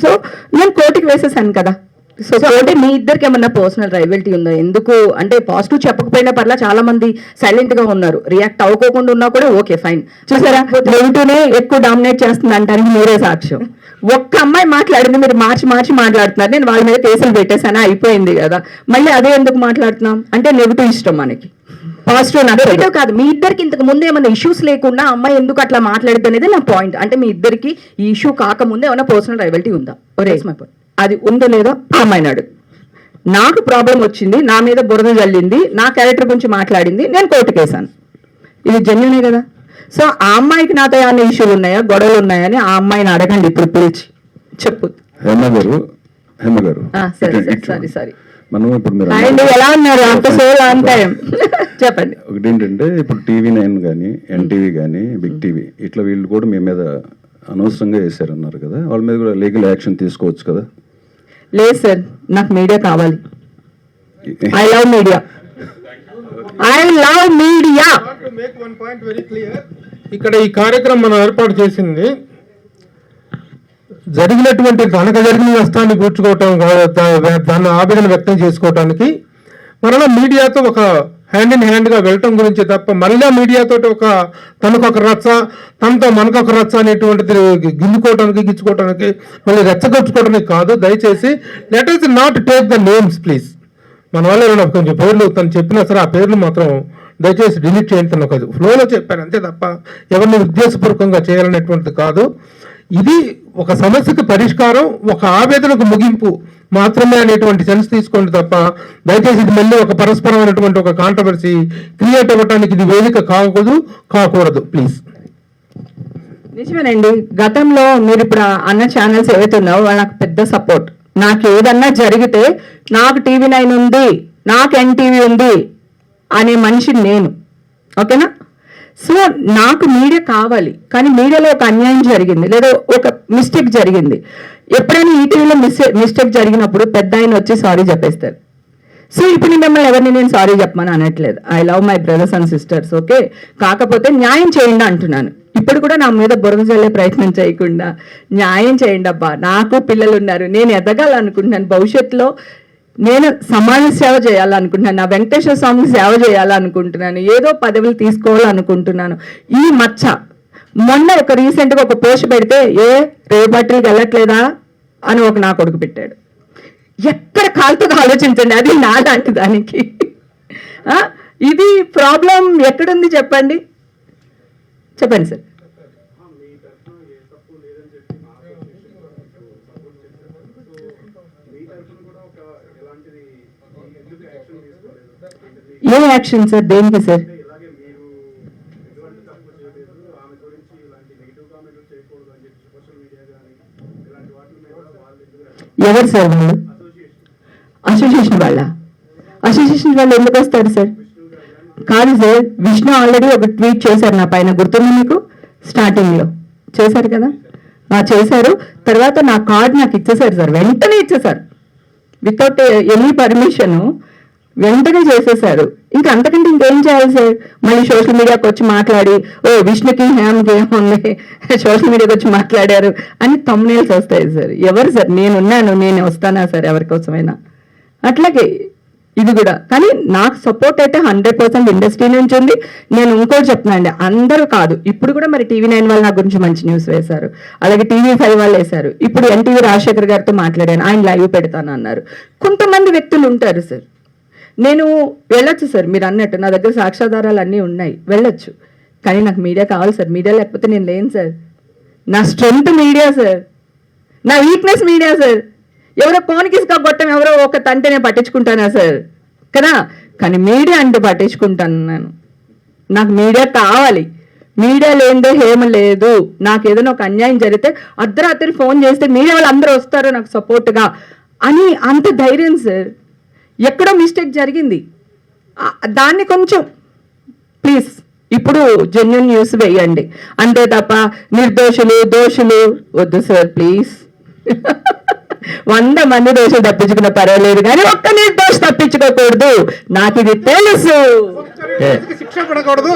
సో నేను కోర్టుకి వేసేసాను కదా. సో అంటే మీ ఇద్దరికి ఏమన్నా పర్సనల్ రైవల్టీ ఉందా? ఎందుకు అంటే పాజిటివ్ చెప్పకపోయినా పర్లా, చాలా మంది సైలెంట్ గా ఉన్నారు, రియాక్ట్ అవ్వకోకుండా ఉన్నా కూడా ఓకే ఫైన్. చూసారా, నెగిటివ్నే ఎక్కువ డామినేట్ చేస్తుంది అంటానికి మీరే సాక్ష్యం. ఒక్క అమ్మాయి మాట్లాడింది, మీరు మార్చి మాట్లాడుతున్నారు, నేను వాళ్ళ మీద కేసులు పెట్టేసాను, అయిపోయింది కదా, మళ్ళీ అదే ఎందుకు మాట్లాడుతున్నాం? అంటే నెగిటివ్ ఇష్టం మనకి, పాజిటివ్ నెగిటివ్ కాదు. మీ ఇద్దరికి ఇంతకు ముందు ఏమైనా ఇష్యూస్ లేకుండా అమ్మాయి ఎందుకు అట్లా మాట్లాడుతున్నది నా పాయింట్. అంటే మీ ఇద్దరికి ఈ ఇష్యూ కాకముందే ఏమైనా పర్సనల్ రైవల్టీ ఉందా? అది ఉందో లేదో ఆ అమ్మాయిని అడుగు. నాకు ప్రాబ్లం వచ్చింది, నా మీద బురద జల్లింది, నా క్యారెక్టర్ గురించి మాట్లాడింది, నేను కోర్టుకు వేసాను, ఇది జెన్యునే కదా. సో ఆ అమ్మాయికి నాతో ఏమైనా ఇష్యూలు ఉన్నాయా, గొడవలు ఉన్నాయని ఆ అమ్మాయిని అడగండి ఇప్పుడు పిలిచి, చెప్పు. హేమ గారు సారీ మనం ఇప్పుడు మీరు ఎలా ఉన్నారు? అంత సోల్ అంతే చెప్పండి. ఒకటి ఏంటంటే, ఇప్పుడు TV9 కానీ, NTV కానీ, బిగ్ టీవీ ఇట్లా వీళ్ళు కూడా మీ మీద అనవసరంగా వేసారన్నారు కదా, వాళ్ళ మీద కూడా లీగల్ యాక్షన్ తీసుకోవచ్చు కదా? లేదు సార్, నాకు మీడియా కావాలి. I love media. ఇక్కడ ఈ కార్యక్రమం మనం ఏర్పాటు చేసింది జరిగినటువంటి తనకు జరిగిన నష్టాన్ని కూర్చుకోవటం, దాన్ని ఆవేదన వ్యక్తం చేసుకోవటానికి మరలా మీడియాతో ఒక హ్యాండ్ ఇన్ హ్యాండ్గా వెళ్ళటం గురించి తప్ప, మళ్ళీ మీడియాతో తనకు ఒక రచ్చ, తనతో మనకు ఒక రచ్చ అనేటువంటిది గిచ్చుకోవటానికి మళ్ళీ రెచ్చగొచ్చుకోవడానికి కాదు. దయచేసి let us not take the names please. మన వల్ల ఏమైనా కొంచెం పేర్లు తను చెప్పినా సరే ఆ పేర్లు మాత్రం దయచేసి డిలీట్ చేయండి. తను ఒక ఫ్లోలో చెప్పాను అంతే తప్ప ఎవరిని ఉద్దేశపూర్వకంగా చేయాలనేటువంటిది కాదు. ఇది ఒక సమస్యకు పరిష్కారం, ఒక ఆవేదనకు ముగింపు మాత్రమే అనేటువంటి సెన్స్ తీసుకోండి తప్ప దయచేసి ఇది మళ్ళీ ఒక పరస్పరమైనటువంటి ఒక కాంట్రవర్సీ క్రియేట్ అవ్వటానికి ఇది వేదిక కాకూడదు ప్లీజ్. నిజమేనండి, గతంలో మీరు ఇప్పుడు అన్న ఛానల్స్ ఏవైతే ఉన్నాయో వాళ్ళు నాకు పెద్ద సపోర్ట్. నాకు ఏదన్నా జరిగితే నాకు TV9 ఉంది, నాకు NTV ఉంది అనే మనిషిని నేను, ఓకేనా? సో నాకు మీడియా కావాలి, కానీ మీడియాలో ఒక అన్యాయం జరిగింది లేదా ఒక మిస్టేక్ జరిగింది. ఎప్పుడైనా ఈటీవీలో మిస్టేక్ జరిగినప్పుడు పెద్ద ఆయన వచ్చి సారీ చెప్పేస్తారు. సో ఇప్పుడు మిమ్మల్ని ఎవరిని నేను సారీ చెప్పమని అనట్లేదు. I love my brothers and sisters, okay. కాకపోతే న్యాయం చేయండి అంటున్నాను. ఇప్పుడు కూడా నా మీద బురద చల్లే ప్రయత్నం చేయకుండా న్యాయం చేయండి అబ్బా. నాకు పిల్లలు ఉన్నారు, నేను ఎదగాలనుకుంటున్నాను, భవిష్యత్తులో నేను సమాజ సేవ చేయాలనుకుంటున్నాను, నా వెంకటేశ్వర స్వామికి సేవ చేయాలనుకుంటున్నాను, ఏదో పదవులు తీసుకోవాలనుకుంటున్నాను. ఈ మచ్చ మొన్న ఒక రీసెంట్గా ఒక పోస్ట్ పెడితే రేపట్లకి వెళ్ళట్లేదా అని ఒక నా కొడుకు పెట్టాడు. ఎక్కడ కాలుతో ఆలోచించండి, అది నాలాంటి దానికి. ఇది ప్రాబ్లం ఎక్కడుంది చెప్పండి సార్. ఏ యాక్షన్ సార్? దేనికి సార్? ఎవరు సార్ వాళ్ళు? అసోసియేషన్ వాళ్ళు ఎందుకు వస్తారు సార్? కాదు సార్, విష్ణు ఆల్రెడీ ఒక ట్వీట్ చేశారు నా పైన, గుర్తుంది మీకు? స్టార్టింగ్ లో చేశారు కదా, చేశారు. తర్వాత నా కార్డ్ నాకు ఇచ్చేసారు సార్, వెంటనే ఇచ్చేసారు, వితౌట్ ఎనీ పర్మిషన్ వెంటనే చేసేసారు. ఇంకా అంతకంటే ఇంకేం చేయాలి సార్? మళ్ళీ సోషల్ మీడియాకి వచ్చి మాట్లాడి విష్ణుకి హేమకి ఏముంది, సోషల్ మీడియాకి వచ్చి మాట్లాడారు అని తమ్మునేల్స్ వస్తాయి సార్. ఎవరు సార్? నేనున్నాను, నేను వస్తానా సార్ ఎవరికోసమైనా? అట్లాగే ఇది కూడా. కానీ నాకు సపోర్ట్ అయితే 100% ఇండస్ట్రీ నుంచి ఉంది. నేను ఇంకోటి చెప్తున్నా అండి, అందరూ కాదు, ఇప్పుడు కూడా మరి TV9 వాళ్ళు నా గురించి మంచి న్యూస్ వేశారు, అలాగే TV5 వాళ్ళు వేశారు. ఇప్పుడు NTV రాజశేఖర్ గారితో మాట్లాడాను, ఆయన లైవ్ పెడతాను అన్నారు. కొంతమంది వ్యక్తులు ఉంటారు సార్. నేను వెళ్ళొచ్చు సార్, మీరు అన్నట్టు నా దగ్గర సాక్ష్యాధారాలు అన్నీ ఉన్నాయి, వెళ్ళొచ్చు. కానీ నాకు మీడియా కావాలి సార్. మీడియా లేకపోతే నేను లేను సార్. నా స్ట్రెంగ్త్ మీడియా సార్, నా వీక్నెస్ మీడియా సార్. ఎవరో కోనికిసుక గొట్టం ఎవరో ఒక తంటేనే పట్టించుకుంటానా సార్ కదా, కానీ మీడియా అంటే పట్టించుకుంటాను నేను. నాకు మీడియా కావాలి. మీడియా లేనిదే హేమ లేదు. నాకు ఏదైనా ఒక అన్యాయం జరిగితే అర్ధరాత్రి ఫోన్ చేస్తే మీడియా వాళ్ళు అందరూ వస్తారు నాకు సపోర్ట్గా అని అంత ధైర్యం సార్. ఎక్కడో మిస్టేక్ జరిగింది, దాన్ని కొంచెం ప్లీజ్ ఇప్పుడు జెన్యున్ న్యూస్ వేయండి, అంతే తప్ప నిర్దోషులు దోషులు వద్దు సార్ ప్లీజ్. 100 మంది దోషులు తప్పించుకున్న పర్వాలేదు, కానీ ఒక్క నిర్దోష తప్పించుకోకూడదు. నాకు ఇది తెలుసు. శిక్ష పడకూడదు.